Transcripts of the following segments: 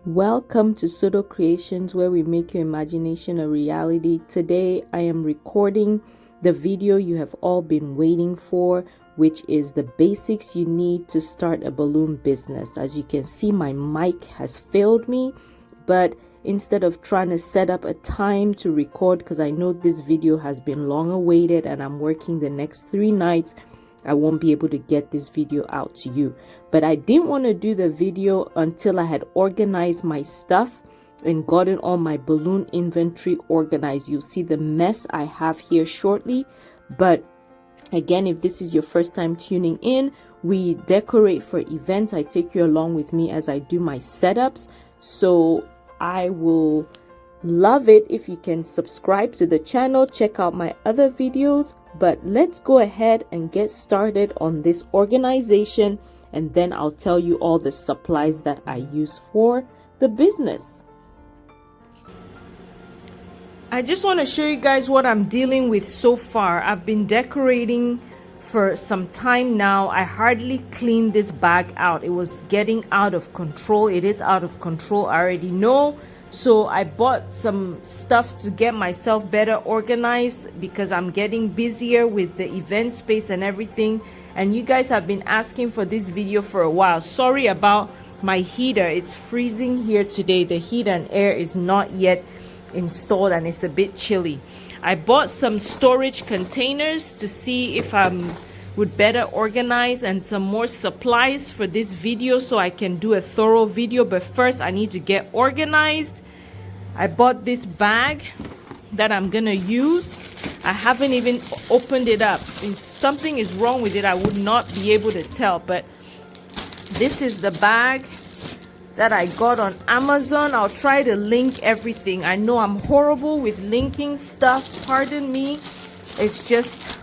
Welcome to Pseudo Creations, where we make your imagination a reality. Today I am recording the video you have all been waiting for, which is the basics you need to start a balloon business. As you can see, my mic has failed me, but instead of trying to set up a time to record, because I know this video has been long awaited and I'm working the next 3 nights, I won't be able to get this video out to you. But I didn't want to do the video until I had organized my stuff and gotten all my balloon inventory organized. You'll see the mess I have here shortly. But again, if this is your first time tuning in, we decorate for events. I take you along with me as I do my setups. So I will love it if you can subscribe to the channel, check out my other videos. But let's go ahead and get started on this organization, and then I'll tell you all the supplies that I use for the business. I just want to show you guys what I'm dealing with so far. I've been decorating for some time now. I hardly cleaned this bag out. It was getting out of control. It is out of control, I already know. So I bought some stuff to get myself better organized because I'm getting busier with the event space and everything. And you guys have been asking for this video for a while. Sorry about my heater. It's freezing here today. The heat and air is not yet installed and it's a bit chilly. I bought some storage containers to see if I would better organize, and some more supplies for this video so I can do a thorough video. But first I need to get organized. I bought this bag that I'm gonna use. I haven't even opened it up. If something is wrong with it, I would not be able to tell. But this is the bag that I got on Amazon. I'll try to link everything. I know I'm horrible with linking stuff, pardon me. It's just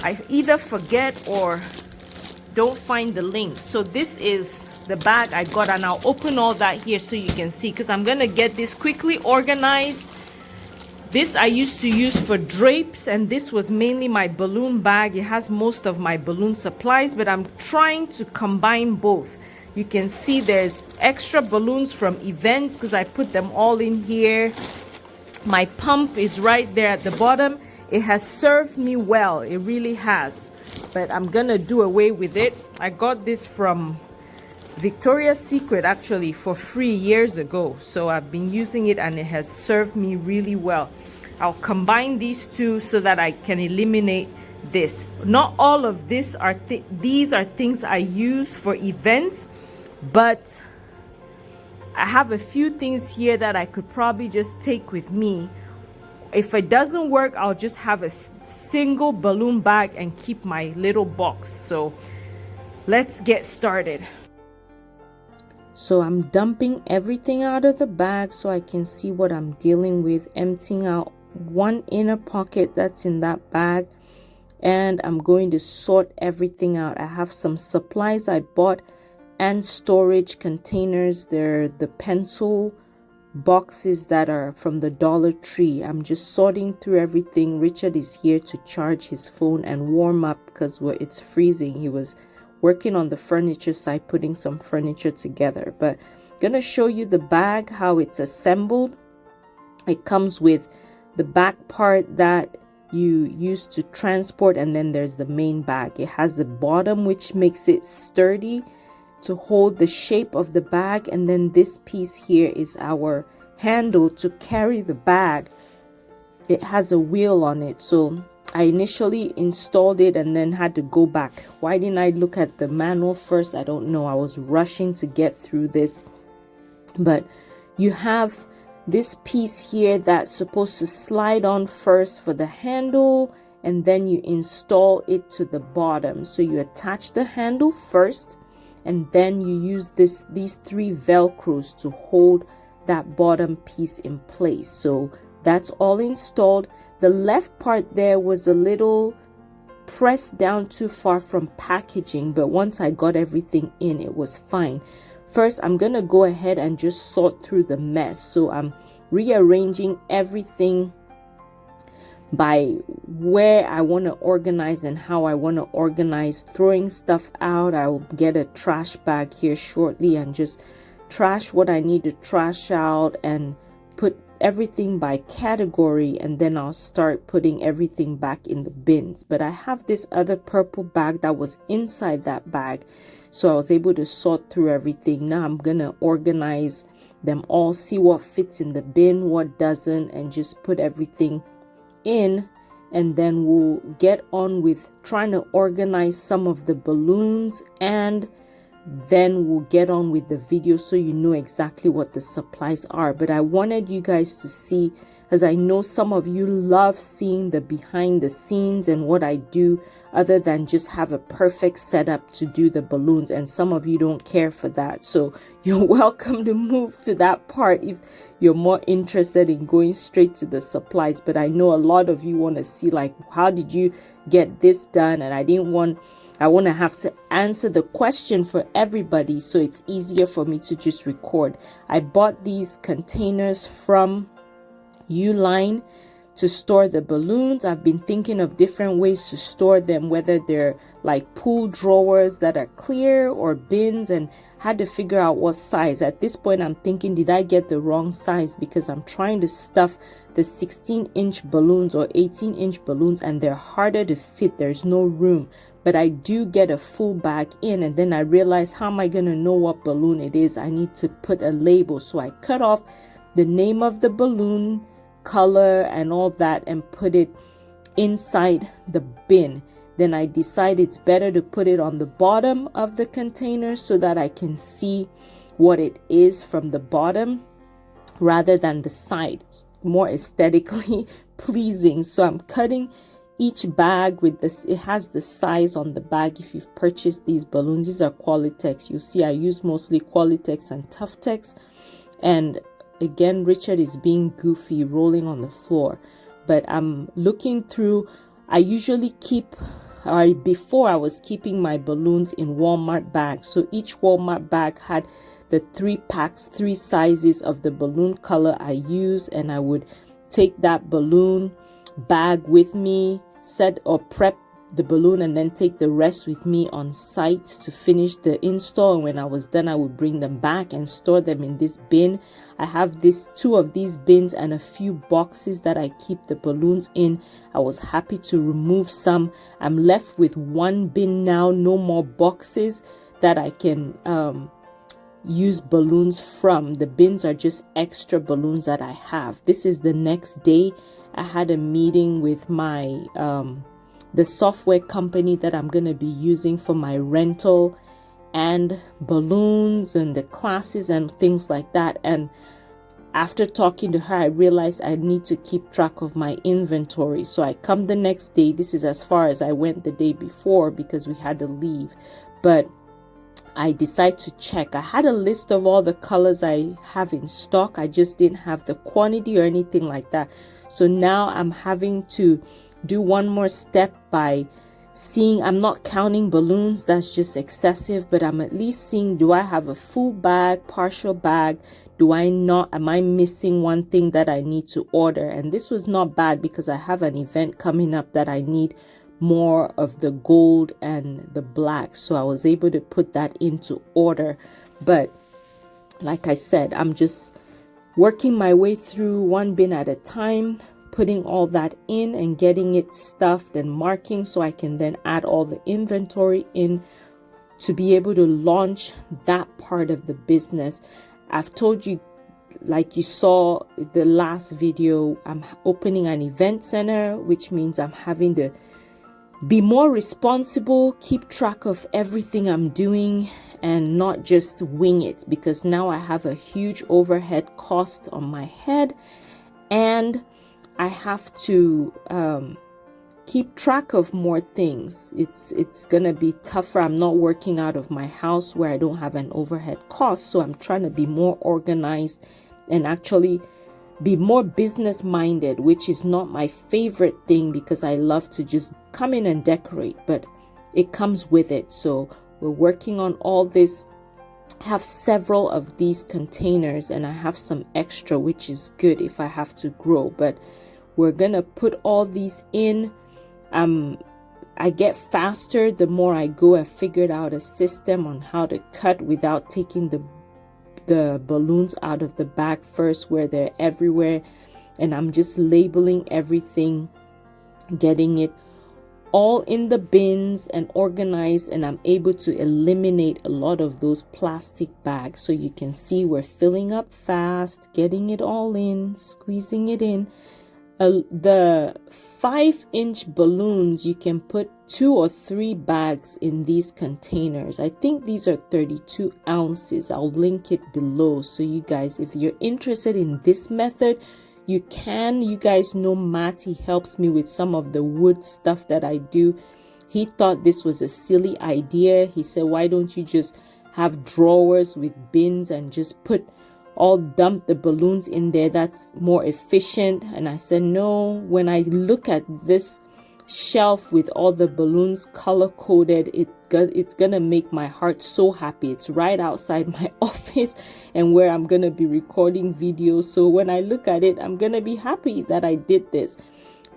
I either forget or don't find the link. So this is the bag I got, and I'll open all that here so you can see, because I'm gonna get this quickly organized. This I used to use for drapes, and this was mainly my balloon bag. It has most of my balloon supplies, but I'm trying to combine both. You can see there's extra balloons from events because I put them all in here. My pump is right there at the bottom. It has served me well, it really has, but I'm gonna do away with it. I got this from Victoria's Secret actually for free years ago, so I've been using it and it has served me really well. I'll combine these two so that I can eliminate this. Not all of these are things I use for events, but I have a few things here that I could probably just take with me. If it doesn't work, I'll just have a single balloon bag and keep my little box. So let's get started. So I'm dumping everything out of the bag so I can see what I'm dealing with, emptying out one inner pocket that's in that bag, and I'm going to sort everything out. I have some supplies I bought and storage containers. They're the pencil boxes that are from the Dollar Tree. I'm just sorting through everything. Richard is here to charge his phone and warm up because it's freezing. He was working on the furniture side, putting some furniture together. But I'm gonna show you the bag, how it's assembled. It comes with the back part that you use to transport, and then there's the main bag. It has the bottom which makes it sturdy to hold the shape of the bag, and then this piece here is our handle to carry the bag. It has a wheel on it, so I initially installed it and then had to go back. Why didn't I look at the manual first? I don't know. I was rushing to get through this. But you have this piece here that's supposed to slide on first for the handle, and then you install it to the bottom. So you attach the handle first, and then you use these 3 velcros to hold that bottom piece in place. So that's all installed. The left part there was a little pressed down too far from packaging, but once I got everything in, it was fine. First, I'm gonna go ahead and just sort through the mess. So I'm rearranging everything by where I want to organize and how I want to organize, throwing stuff out. I will get a trash bag here shortly and just trash what I need to trash out and put everything by category, and then I'll start putting everything back in the bins. But I have this other purple bag that was inside that bag, so I was able to sort through everything. Now I'm gonna organize them all, see what fits in the bin, what doesn't, and just put everything in. And then we'll get on with trying to organize some of the balloons, and then we'll get on with the video so you know exactly what the supplies are. But I wanted you guys to see, as I know some of you love seeing the behind the scenes and what I do, other than just have a perfect setup to do the balloons, and some of you don't care for that. So you're welcome to move to that part if you're more interested in going straight to the supplies. But I know a lot of you want to see, like, how did you get this done? And I want to have to answer the question for everybody, so it's easier for me to just record. I bought these containers from Uline to store the balloons. I've been thinking of different ways to store them, whether they're like pool drawers that are clear or bins, and had to figure out what size. At this point, I'm thinking, did I get the wrong size? Because I'm trying to stuff the 16-inch balloons or 18-inch balloons, and they're harder to fit. There's no room. But I do get a full bag in, and then I realize, how am I going to know what balloon it is? I need to put a label. So I cut off the name of the balloon, color, and all that, and put it inside the bin. Then I decide it's better to put it on the bottom of the container so that I can see what it is from the bottom rather than the side. More aesthetically pleasing. So I'm cutting each bag with this. It has the size on the bag. If you've purchased these balloons, these are Qualitex. You'll see I use mostly Qualitex and Tuftex. And again, Richard is being goofy, rolling on the floor. But I'm looking through. I usually before I was keeping my balloons in Walmart bags. So each Walmart bag had the 3 packs, 3 sizes of the balloon color I use, and I would take that balloon bag with me, set or prep the balloon, and then take the rest with me on site to finish the install. And when I was done, I would bring them back and store them in this bin. I have 2 of these bins and a few boxes that I keep the balloons in. I was happy to remove some. I'm left with 1 bin now, no more boxes that I can use balloons from. The bins are just extra balloons that I have. This is the next day. I had a meeting with my the software company that I'm going to be using for my rental and balloons and the classes and things like that. And after talking to her, I realized I need to keep track of my inventory. So I come the next day. This is as far as I went the day before because we had to leave. But I decided to check. I had a list of all the colors I have in stock. I just didn't have the quantity or anything like that. So now I'm having to do one more step by seeing. I'm not counting balloons, that's just excessive, but I'm at least seeing, do I have a full bag, partial bag? Am I missing one thing that I need to order? And this was not bad because I have an event coming up that I need more of the gold and the black, so I was able to put that into order. But like I said, I'm just working my way through 1 bin at a time, putting all that in and getting it stuffed and marking so I can then add all the inventory in to be able to launch that part of the business. I've told you, like you saw the last video, I'm opening an event center, which means I'm having to be more responsible, keep track of everything I'm doing, and not just wing it, because now I have a huge overhead cost on my head, and I have to keep track of more things. It's gonna be tougher. I'm not working out of my house where I don't have an overhead cost, so I'm trying to be more organized and actually be more business minded, which is not my favorite thing because I love to just come in and decorate, but it comes with it. So we're working on all this. I have several of these containers and I have some extra, which is good if I have to grow, but we're gonna put all these in. I get faster the more I go. I figured out a system on how to cut without taking the the balloons out of the bag first where they're everywhere, and I'm just labeling everything, getting it all in the bins and organized, and I'm able to eliminate a lot of those plastic bags. So you can see we're filling up fast, getting it all in, squeezing it in. The 5-inch balloons, you can put 2 or 3 bags in these containers. I think these are 32 ounces. I'll link it below, so you guys, if you're interested in this method, you can. You guys know Matty helps me with some of the wood stuff that I do. He thought this was a silly idea. He said, why don't you just have drawers with bins and just dump the balloons in there? That's more efficient. And I said, no. When I look at this shelf with all the balloons color coded, it's gonna make my heart so happy. It's right outside my office and where I'm gonna be recording videos. So when I look at it, I'm gonna be happy that I did this.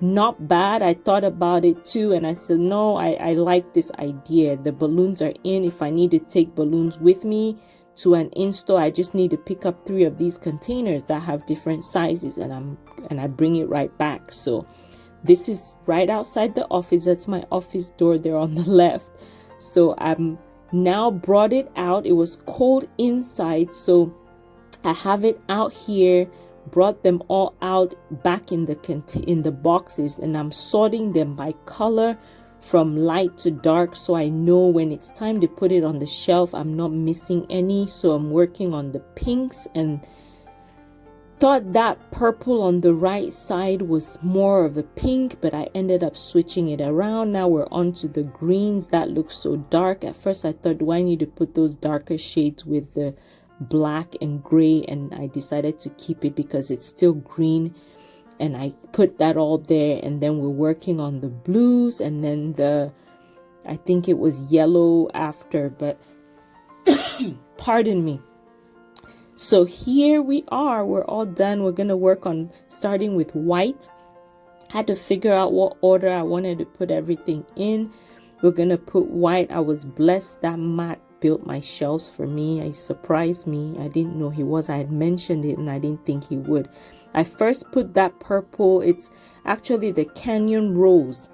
Not bad. I thought about it too, and I said, no, I like this idea. The balloons are in. If I need to take balloons with me to an install, I just need to pick up 3 of these containers that have different sizes, and I bring it right back. So this is right outside the office. That's my office door there on the left. So I'm now brought it out. It was cold inside, so I have it out here, brought them all out back in the boxes, and I'm sorting them by color from light to dark, so I know when it's time to put it on the shelf, I'm not missing any. So I'm working on the pinks, and thought that purple on the right side was more of a pink, but I ended up switching it around. Now we're on to the greens. That looks so dark. At first I thought, do I need to put those darker shades with the black and gray, and I decided to keep it because it's still green, and I put that all there. And then we're working on the blues, and then I think it was yellow after, but pardon me. So here we are, we're all done. We're gonna work on starting with white. Had to figure out what order I wanted to put everything in. We're gonna put white. I was blessed that Matt built my shelves for me. He surprised me. I didn't know he was. I had mentioned it and I didn't think he would. I first put that purple. It's actually the Canyon Rose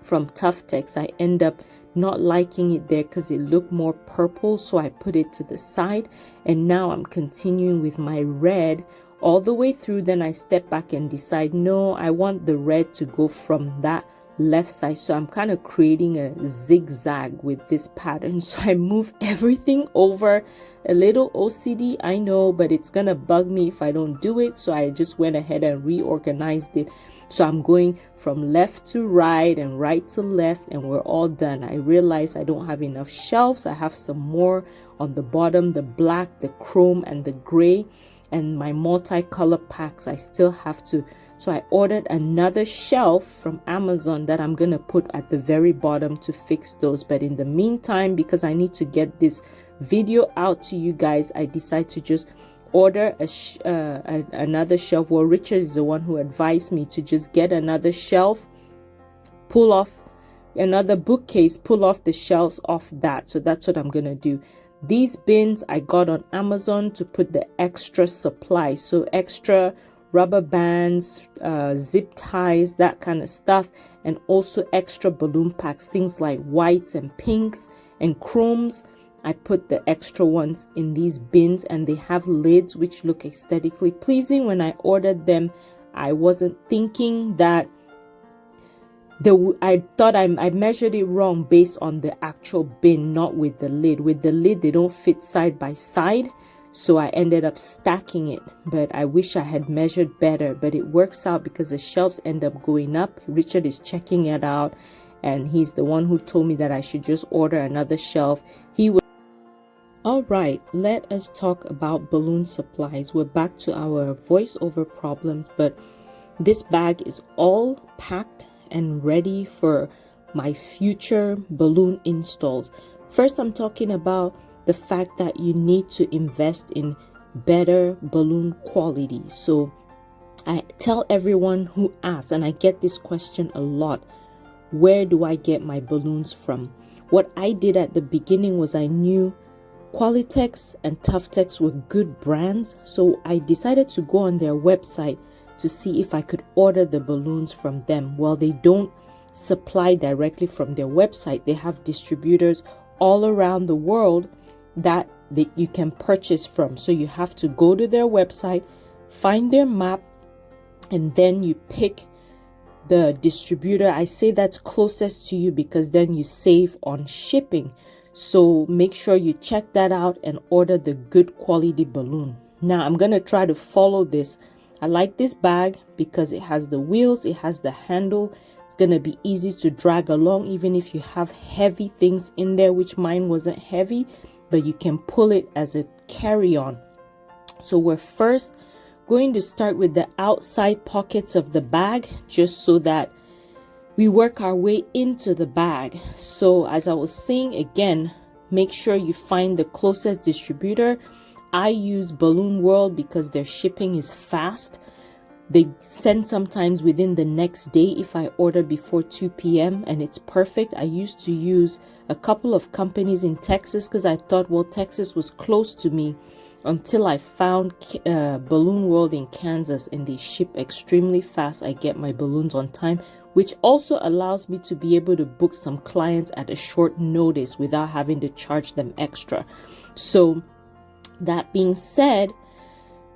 from Tuftex. I end up not liking it there because it looked more purple, so I put it to the side. And now I'm continuing with my red all the way through. Then I step back and decide, no, I want the red to go from that left side. So I'm kind of creating a zigzag with this pattern. So I move everything over. A little OCD, I know, but it's gonna bug me if I don't do it. So I just went ahead and reorganized it. So I'm going from left to right and right to left, and we're all done. I realize I don't have enough shelves. I have some more on the bottom, the black, the chrome, and the gray, and my multicolor packs. I still have to. So I ordered another shelf from Amazon that I'm going to put at the very bottom to fix those. But in the meantime, because I need to get this video out to you guys, I decide to just order another shelf. Well, Richard is the one who advised me to just get another shelf, pull off another bookcase, pull off the shelves off that. So that's what I'm going to do. These bins I got on Amazon to put the extra supplies. So extra rubber bands, zip ties, that kind of stuff, and also extra balloon packs, things like whites and pinks and chromes. I put the extra ones in these bins, and they have lids which look aesthetically pleasing. When I ordered them, I wasn't thinking that I thought I measured it wrong based on the actual bin, not with the lid. With the lid, they don't fit side by side. So I ended up stacking it, but I wish I had measured better. But it works out because the shelves end up going up. Richard is checking it out, and he's the one who told me that I should just order another shelf. All right, let us talk about balloon supplies. We're back to our voiceover problems, but this bag is all packed and ready for my future balloon installs. First, I'm talking about the fact that you need to invest in better balloon quality. So I tell everyone who asks, and I get this question a lot, where do I get my balloons from? What I did at the beginning was I knew Qualitex and Tuftex were good brands, so I decided to go on their website to see if I could order the balloons from them. Well, they don't supply directly from their website. They have distributors all around the world that you can purchase from. So you have to go to their website, find their map, and then you pick the distributor. I say that's closest to you because then you save on shipping. So make sure you check that out and order the good quality balloon. Now I'm going to try to follow this. I like this bag because it has the wheels, it has the handle. It's going to be easy to drag along even if you have heavy things in there, which mine wasn't heavy, but you can pull it as a carry-on. So we're first going to start with the outside pockets of the bag, just so that we work our way into the bag. So as I was saying again, make sure you find the closest distributor. I use Balloon World because their shipping is fast. They send sometimes within the next day if I order before 2 p.m. and it's perfect. I used to use a couple of companies in Texas because I thought, well, Texas was close to me, until I found Balloon World in Kansas, and they ship extremely fast. I get my balloons on time, which also allows me to be able to book some clients at a short notice without having to charge them extra. So that being said,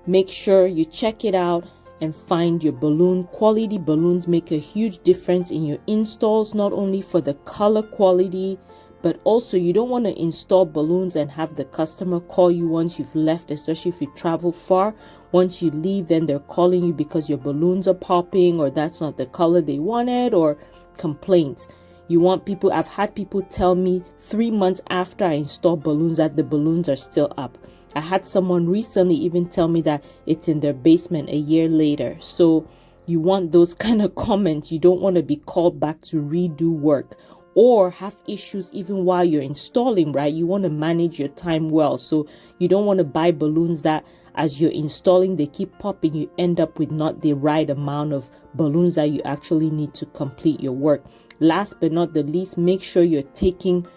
make sure you check it out and find your balloon. Quality balloons make a huge difference in your installs, not only for the color quality, but also you don't want to install balloons and have the customer call you once you've left, especially if you travel far. Once you leave, then they're calling you because your balloons are popping, or that's not the color they wanted, or complaints. You want people, I've had people tell me 3 months after I install balloons that the balloons are still up. I had someone recently even tell me that it's in their basement a year later. So you want those kind of comments. You don't want to be called back to redo work or have issues even while you're installing, right? You want to manage your time well. So you don't want to buy balloons that as you're installing, they keep popping. You end up with not the right amount of balloons that you actually need to complete your work. Last but not the least, make sure you're taking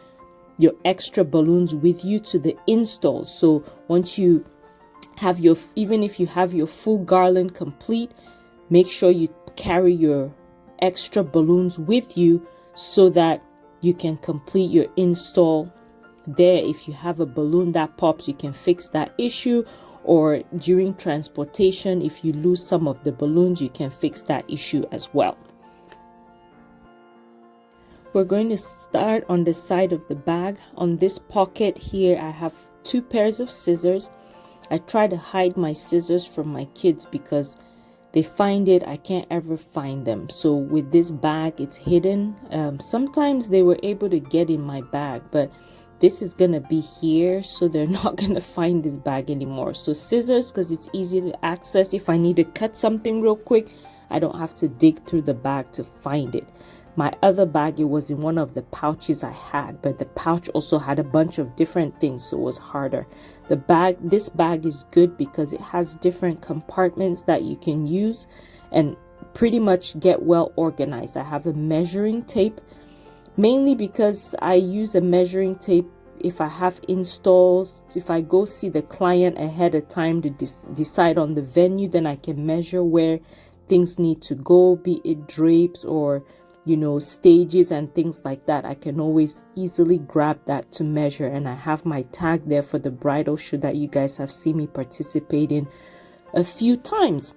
your extra balloons with you to the install. So once you have even if you have your full garland complete, make sure you carry your extra balloons with you so that you can complete your install there. If you have a balloon that pops, you can fix that issue, or during transportation, if you lose some of the balloons, you can fix that issue as well. We're going to start on the side of the bag. On this pocket here, I have 2 pairs of scissors. I try to hide my scissors from my kids because they find it, I can't ever find them. So with this bag, it's hidden. Sometimes they were able to get in my bag, but this is gonna be here, so they're not gonna find this bag anymore. So scissors, because it's easy to access. If I need to cut something real quick, I don't have to dig through the bag to find it. My other bag, it was in one of the pouches I had, but the pouch also had a bunch of different things, so it was harder. This bag is good because it has different compartments that you can use and pretty much get well organized. I have a measuring tape, mainly because I use a measuring tape if I have installs. If I go see the client ahead of time to decide on the venue, then I can measure where things need to go, be it drapes or stages and things like that. I can always easily grab that to measure, and I have my tag there for the bridal shoot that you guys have seen me participate in a few times.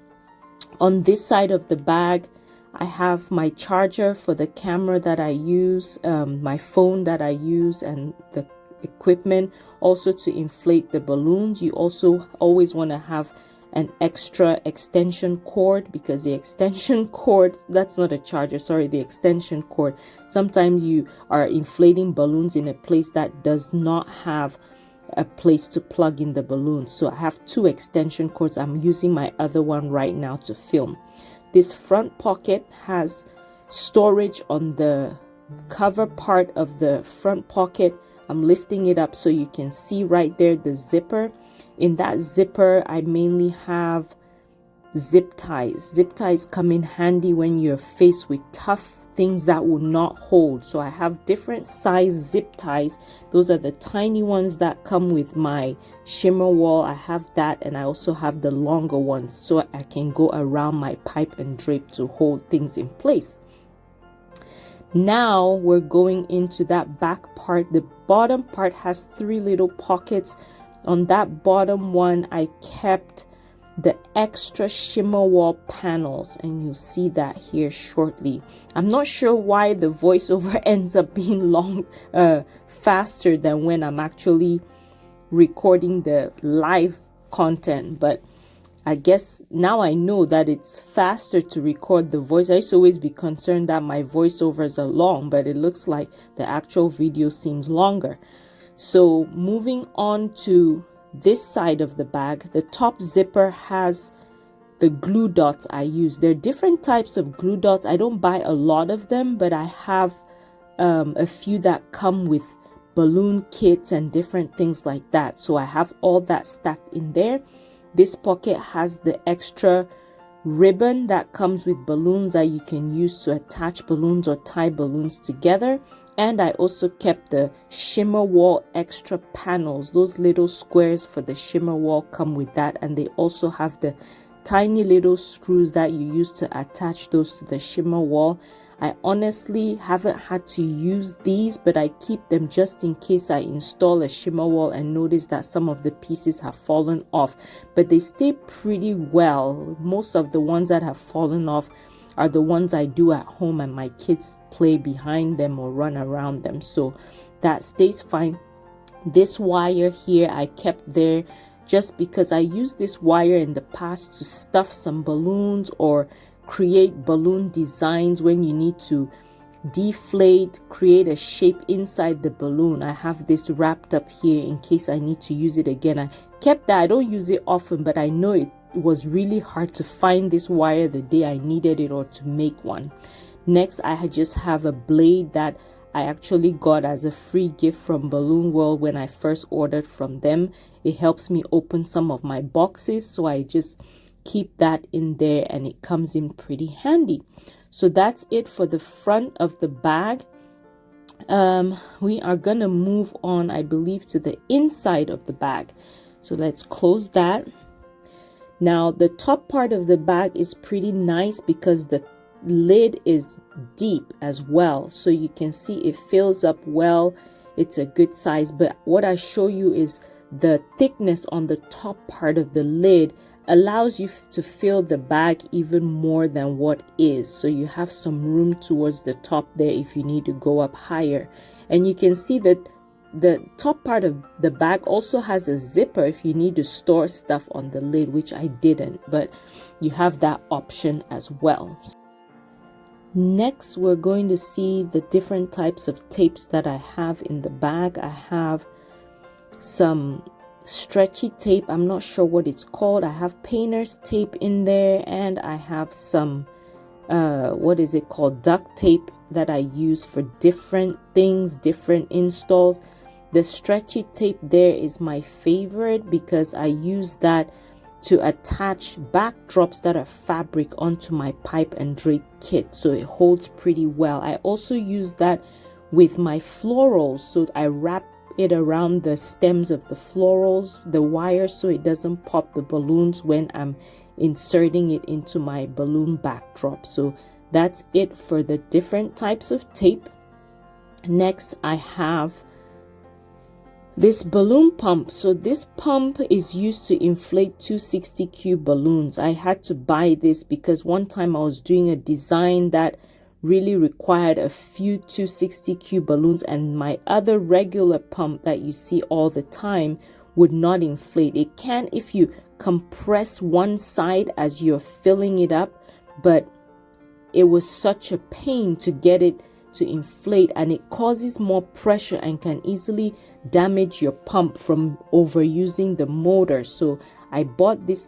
On this side of the bag, I have my charger for the camera that I use, my phone that I use, and the equipment also to inflate the balloons. You also always want to have an extra extension cord, because the extension cord, that's not a charger, sorry, the extension cord, sometimes you are inflating balloons in a place that does not have a place to plug in the balloon. So I have 2 extension cords. I'm using my other one right now to film. This front pocket has storage on the cover part of the front pocket. I'm lifting it up so you can see right there the zipper. In that zipper, I mainly have zip ties. Zip ties come in handy when you're faced with tough things that will not hold. So I have different size zip ties. Those are the tiny ones that come with my shimmer wall. I have that, and I also have the longer ones so I can go around my pipe and drape to hold things in place. Now we're going into that back part. The bottom part has 3 little pockets. On that bottom one, I kept the extra shimmer wall panels, and you'll see that here shortly. I'm not sure why the voiceover ends up being faster than when I'm actually recording the live content, but I guess now I know that it's faster to record the voice. I used to always be concerned that my voiceovers are long, but it looks like the actual video seems longer. So moving on to this side of the bag, the top zipper has the glue dots I use. There are different types of glue dots. I don't buy a lot of them, but I have a few that come with balloon kits and different things like that. So I have all that stacked in there. This pocket has the extra ribbon that comes with balloons that you can use to attach balloons or tie balloons together. And I also kept the shimmer wall extra panels. Those little squares for the shimmer wall come with that, and they also have the tiny little screws that you use to attach those to the shimmer wall. I honestly haven't had to use these, but I keep them just in case I install a shimmer wall and notice that some of the pieces have fallen off, but they stay pretty well. Most of the ones that have fallen off are the ones I do at home, and my kids play behind them or run around them, so that stays fine. This wire here I kept there just because I used this wire in the past to stuff some balloons or create balloon designs when you need to deflate, create a shape inside the balloon. I have this wrapped up here in case I need to use it again. I kept that. I don't use it often, but I know it was really hard to find this wire the day I needed it or to make one. Next, I just have a blade that I actually got as a free gift from Balloon World when I first ordered from them. It helps me open some of my boxes, so I just keep that in there and it comes in pretty handy. So that's it for the front of the bag. We are gonna move on, I believe, to the inside of the bag. So let's close that. Now the top part of the bag is pretty nice because the lid is deep as well, so you can see it fills up well. It's a good size, but what I show you is the thickness on the top part of the lid allows you to fill the bag even more than what is, so you have some room towards the top there if you need to go up higher. And you can see that the top part of the bag also has a zipper if you need to store stuff on the lid, which I didn't, but you have that option as well. Next, we're going to see the different types of tapes that I have in the bag. I have some stretchy tape. I'm not sure what it's called. I have painter's tape in there, and I have some what is it called, duct tape that I use for different things, different installs. The stretchy tape there is my favorite because I use that to attach backdrops that are fabric onto my pipe and drape kit, so it holds pretty well. I also use that with my florals, so I wrap it around the stems of the florals, the wire, so it doesn't pop the balloons when I'm inserting it into my balloon backdrop. So that's it for the different types of tape. Next, I have this balloon pump. So this pump is used to inflate 260Q balloons. I had to buy this because one time I was doing a design that really required a few 260Q balloons, and my other regular pump that you see all the time would not inflate. It can if you compress one side as you're filling it up, but it was such a pain to get it to inflate, and it causes more pressure and can easily damage your pump from overusing the motor. So I bought this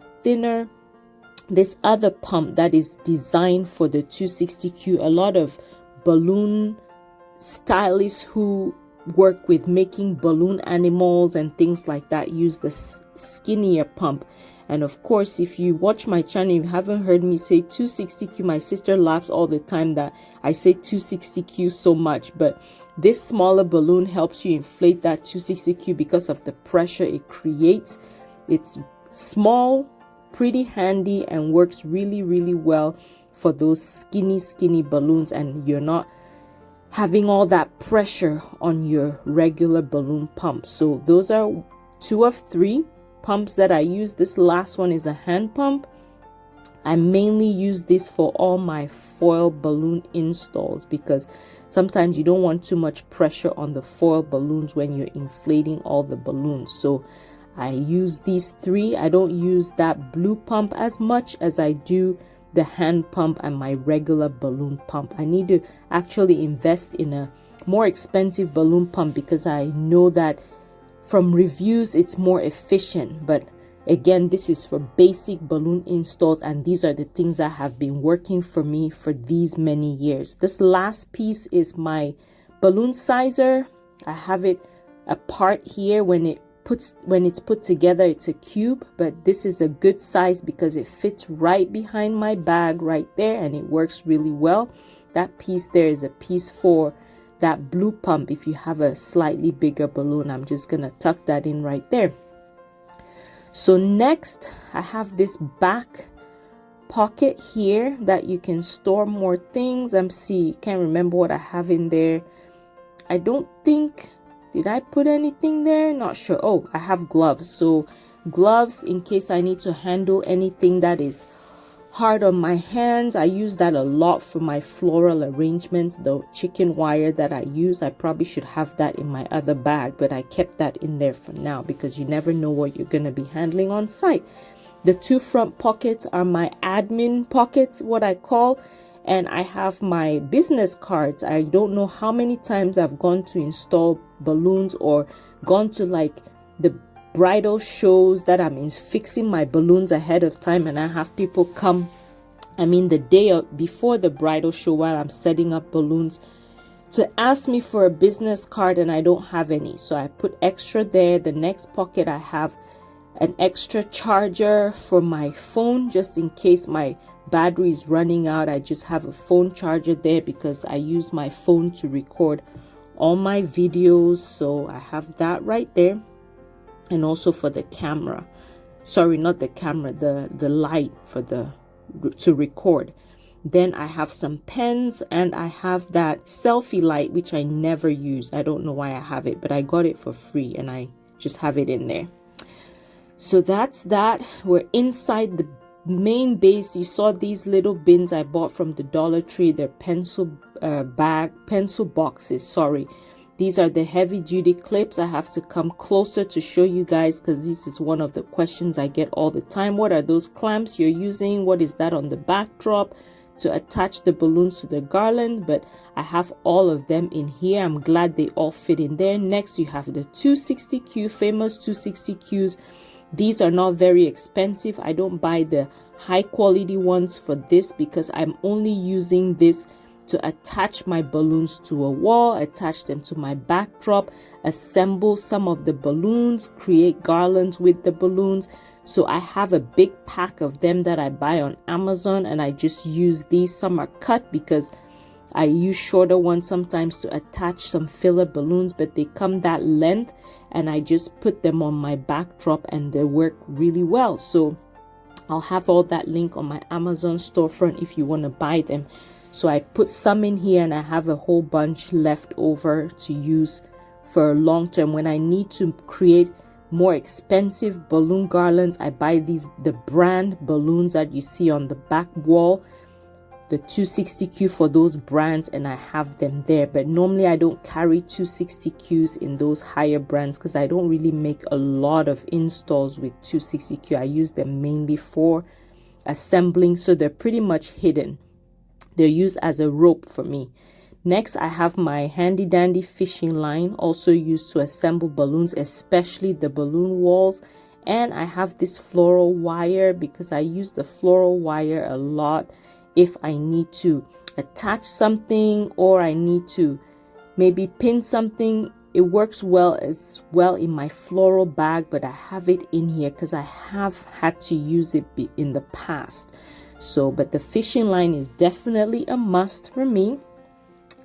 other pump that is designed for the 260Q. A lot of balloon stylists who work with making balloon animals and things like that use the skinnier pump, And of course, if you watch my channel, you haven't heard me say 260Q. My sister laughs all the time that I say 260Q so much, but this smaller balloon helps you inflate that 260Q because of the pressure it creates. It's small, pretty handy, and works really, really well for those skinny balloons, and you're not having all that pressure on your regular balloon pump. So those are 2 of 3 pumps that I use. This last one is a hand pump. I mainly use this for all my foil balloon installs because sometimes you don't want too much pressure on the foil balloons when you're inflating all the balloons. So I use these 3. I don't use that blue pump as much as I do the hand pump and my regular balloon pump. I need to actually invest in a more expensive balloon pump because I know that from reviews it's more efficient. But again, this is for basic balloon installs, and these are the things that have been working for me for these many years. This last piece is my balloon sizer. I have it apart here. When it's put together, it's a cube, but this is a good size because it fits right behind my bag right there, and it works really well. That piece there is a piece for that blue pump. If you have a slightly bigger balloon, I'm just gonna tuck that in right there. So next, I have this back pocket here that you can store more things. Can't remember what I have in there. I don't think, did I put anything there? Not sure. Oh, I have gloves. So gloves in case I need to handle anything that is hard on my hands. I use that a lot for my floral arrangements. The chicken wire that I use, I probably should have that in my other bag, but I kept that in there for now because you never know what you're going to be handling on site. The 2 front pockets are my admin pockets, what I call, and I have my business cards. I don't know how many times I've gone to install balloons or gone to like the bridal shows that I'm fixing my balloons ahead of time, and I have people come, the day before the bridal show while I'm setting up balloons, to ask me for a business card, and I don't have any. So I put extra there. The next pocket, I have an extra charger for my phone just in case my battery is running out. I just have a phone charger there because I use my phone to record all my videos. So I have that right there. And also for the camera, sorry, not the camera, the light for to record. Then I have some pens, and I have that selfie light which I never use. I don't know why I have it, but I got it for free and I just have it in there. So that's that. We're inside the main base. You saw these little bins I bought from the Dollar Tree. They're pencil boxes, sorry. These are the heavy duty clips. I have to come closer to show you guys because this is one of the questions I get all the time. What are those clamps you're using? What is that on the backdrop to attach the balloons to the garland? But I have all of them in here. I'm glad they all fit in there. Next, you have the 260Q, famous 260Qs. These are not very expensive. I don't buy the high quality ones for this because I'm only using this to attach my balloons to a wall, attach them to my backdrop, assemble some of the balloons, create garlands with the balloons. So I have a big pack of them that I buy on Amazon, and I just use these. Some are cut because I use shorter ones sometimes to attach some filler balloons, but they come that length, and I just put them on my backdrop and they work really well. So I'll have all that link on my Amazon storefront if you want to buy them. So I put some in here, and I have a whole bunch left over to use for long term. When I need to create more expensive balloon garlands, I buy the brand balloons that you see on the back wall, the 260Q for those brands, and I have them there. But normally I don't carry 260Qs in those higher brands because I don't really make a lot of installs with 260Q. I use them mainly for assembling, so they're pretty much hidden. They're used as a rope for me. Next, I have my handy dandy fishing line, also used to assemble balloons, especially the balloon walls. And I have this floral wire because I use the floral wire a lot if I need to attach something or I need to maybe pin something It works well as well in my floral bag, but I have it in here because I have had to use it in the past. So, but the fishing line is definitely a must for me.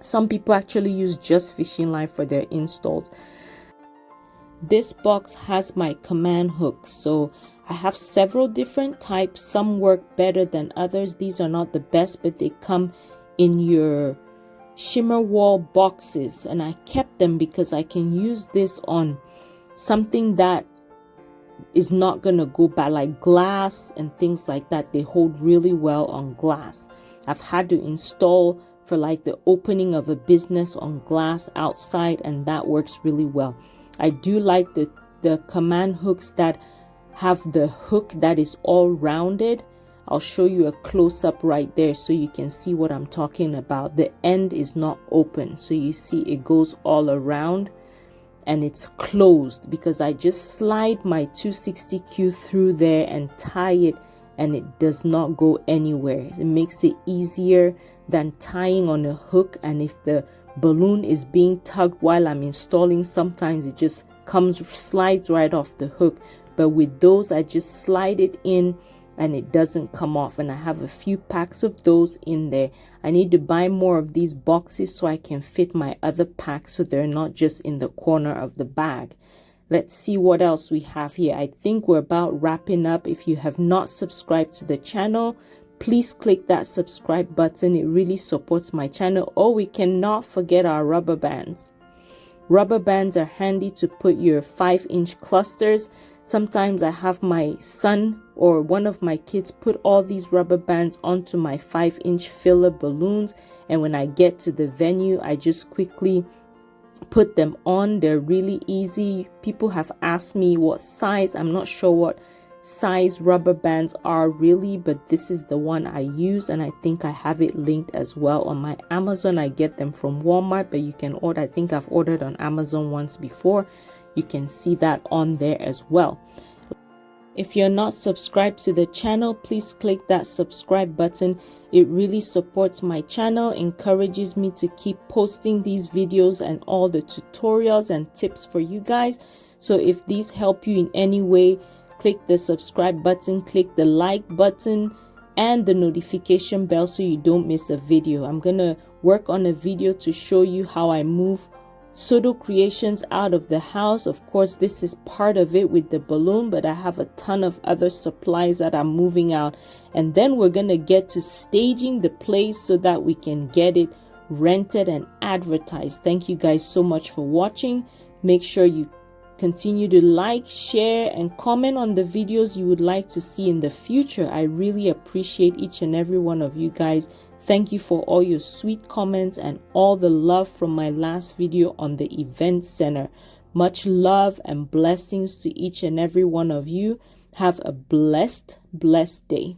Some people actually use just fishing line for their installs. This box has my command hooks, so I have several different types. Some work better than others. These are not the best, but they come in your shimmer wall boxes, and I kept them because I can use this on something that is not gonna go bad, like glass and things like that. They hold really well on glass. I've had to install for like the opening of a business on glass outside, and that works really well. I do like the command hooks that have the hook that is all rounded. I'll show you a close-up right there so you can see what I'm talking about. The end is not open, so you see it goes all around and it's closed because I just slide my 260Q through there and tie it, and it does not go anywhere. It makes it easier than tying on a hook, and if the balloon is being tugged while I'm installing, sometimes it just slides right off the hook. But with those, I just slide it in and it doesn't come off, and I have a few packs of those in there. I need to buy more of these boxes so I can fit my other packs so they're not just in the corner of the bag. Let's see what else we have here. I think we're about wrapping up. If you have not subscribed to the channel, please click that subscribe button. It really supports my channel. Oh, we cannot forget our rubber bands. Rubber bands are handy to put your 5-inch clusters. Sometimes I have my son or one of my kids put all these rubber bands onto my 5-inch filler balloons, and when I get to the venue, I just quickly put them on. They're really easy. People have asked me what size. I'm not sure what size rubber bands are really, but this is the one I use, and I think I have it linked as well on my Amazon. I get them from Walmart, but you can order. I think I've ordered on Amazon once before. You can see that on there as well. If you're not subscribed to the channel, please click that subscribe button. It really supports my channel, encourages me to keep posting these videos and all the tutorials and tips for you guys. So if these help you in any way, click the subscribe button, click the like button and the notification bell so you don't miss a video. I'm gonna work on a video to show you how I move Sodo Creations out of the house. Of course, this is part of it with the balloon, but I have a ton of other supplies that I'm moving out, and then we're gonna get to staging the place so that we can get it rented and advertised. Thank you guys so much for watching. Make sure you continue to like, share, and comment on the videos you would like to see in the future. I really appreciate each and every one of you guys. Thank you for all your sweet comments and all the love from my last video on the event center. Much love and blessings to each and every one of you. Have a blessed day.